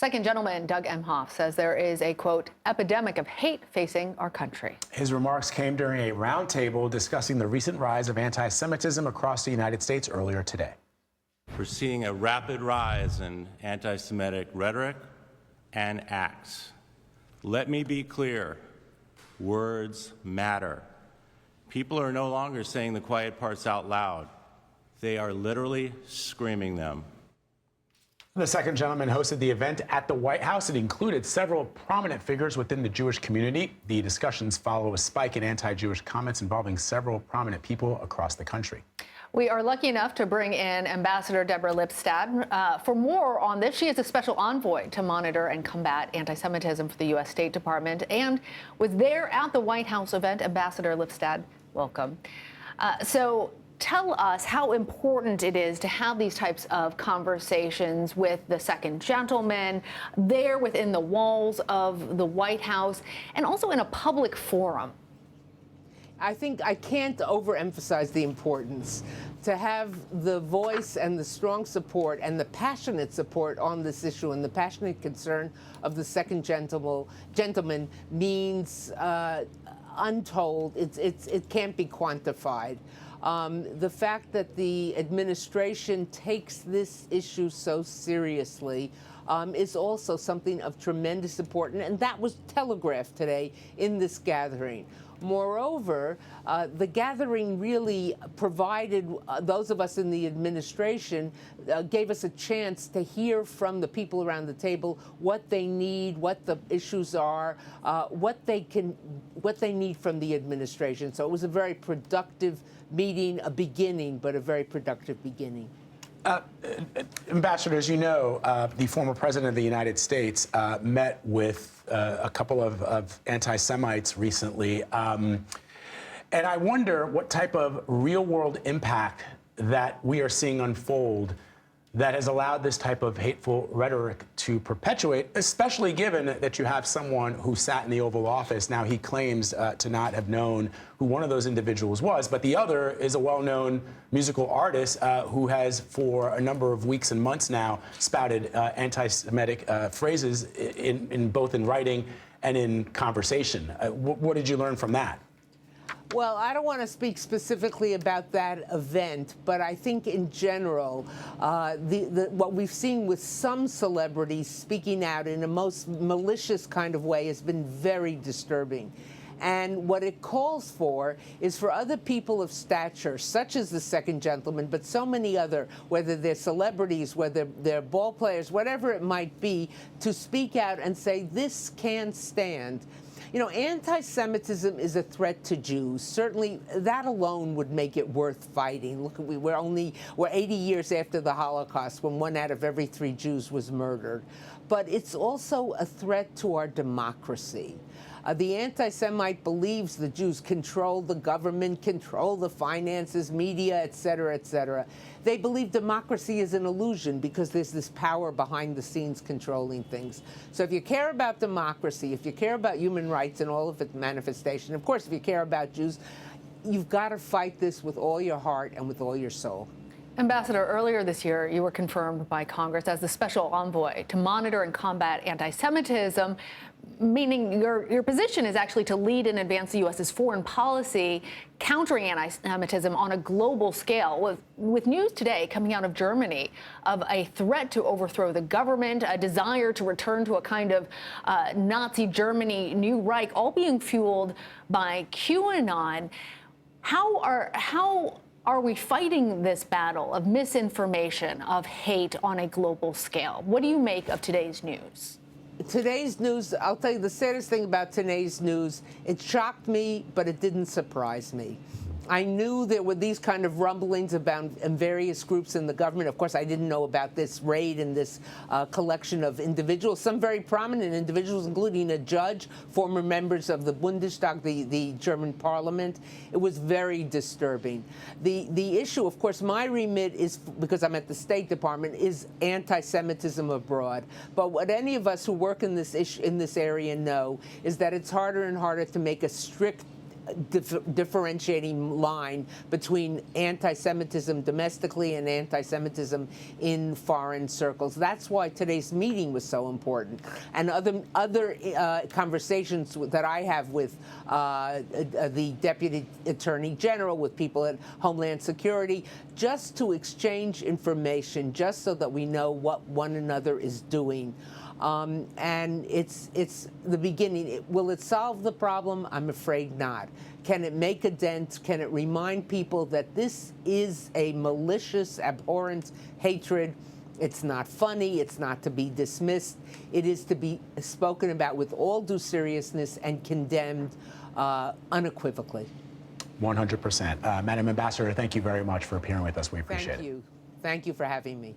Second gentleman Doug Emhoff says there is a, quote, epidemic of hate facing our country. His remarks came during a roundtable discussing the recent rise of anti-Semitism across the United States earlier today. We're seeing a rapid rise in anti-Semitic rhetoric and acts. Let me be clear, words matter. People are no longer saying the quiet parts out loud. They are literally screaming them. The second gentleman hosted the event at the White House. It included several prominent figures within the Jewish community. The discussions follow a spike in anti-Jewish comments involving several prominent people across the country. We are lucky enough to bring in Ambassador Deborah Lipstadt. For more on this, she is a special envoy to monitor and combat anti-Semitism for the U.S. State Department and was there at the White House event. Ambassador Lipstadt, welcome. So tell us how important it is to have these types of conversations with the second gentleman there within the walls of the White House and also in a public forum. I think I can't overemphasize the importance to have the voice and the strong support and the passionate support on this issue, and the passionate concern of the second gentleman means untold. It can't be quantified. The fact that the administration takes this issue so seriously is also something of tremendous importance, and that was telegraphed today in this gathering. Moreover, the gathering really provided those of us in the administration, gave us a chance to hear from the people around the table what they need, what the issues are, what they need from the administration. So it was a very productive meeting, a beginning, but a very productive beginning. Ambassador, as you know, the former president of the United States met with a couple of anti-Semites recently. And I wonder what type of real-world impact that we are seeing unfold that has allowed this type of hateful rhetoric to perpetuate, especially given that you have someone who sat in the Oval Office. Now, he claims to not have known who one of those individuals was, but the other is a well-known musical artist who has, for a number of weeks and months now, spouted anti-Semitic phrases in both in writing and in conversation. What did you learn from that? Well, I don't want to speak specifically about that event, but I think in general, what we've seen with some celebrities speaking out in a most malicious kind of way has been very disturbing. And what it calls for is for other people of stature, such as the second gentleman, but so many other, whether they're celebrities, whether they're ball players, whatever it might be, to speak out and say, this can't stand. You know, anti-Semitism is a threat to Jews. Certainly, that alone would make it worth fighting. Look, we're 80 years after the Holocaust, when 1 out of every 3 Jews was murdered. But it's also a threat to our democracy. The anti-Semite believes the Jews control the government, control the finances, media, et cetera, et cetera. They believe democracy is an illusion because there's this power behind the scenes controlling things. So if you care about democracy, if you care about human rights and all of its manifestation, of course, if you care about Jews, you've got to fight this with all your heart and with all your soul. Ambassador, earlier this year, you were confirmed by Congress as the special envoy to monitor and combat anti-Semitism, meaning your position is actually to lead and advance the U.S.'s foreign policy countering anti-Semitism on a global scale. With news today coming out of Germany of a threat to overthrow the government, a desire to return to a kind of Nazi Germany, New Reich, all being fueled by QAnon, how are we fighting this battle of misinformation, of hate on a global scale? What do you make of today's news? Today's news, I'll tell you the saddest thing about today's news, it shocked me, but it didn't surprise me. I knew there were these kind of rumblings about various groups in the government. Of course, I didn't know about this raid and this collection of individuals, some very prominent individuals, including a judge, former members of the Bundestag, the German parliament. It was very disturbing. The issue, of course, my remit is, because I'm at the State Department, is anti-Semitism abroad. But what any of us who work in this area know is that it's harder and harder to make a strict differentiating line between anti-Semitism domestically and anti-Semitism in foreign circles. That's why today's meeting was so important. And other conversations that I have with the Deputy Attorney General, with people at Homeland Security, just to exchange information, just so that we know what one another is doing. And it's the beginning. Will it solve the problem? I'm afraid not. Can it make a dent? Can it remind people that this is a malicious, abhorrent hatred? It's not funny. It's not to be dismissed. It is to be spoken about with all due seriousness and condemned unequivocally. 100%. Madam Ambassador, thank you very much for appearing with us. We appreciate it. Thank you. Thank you for having me.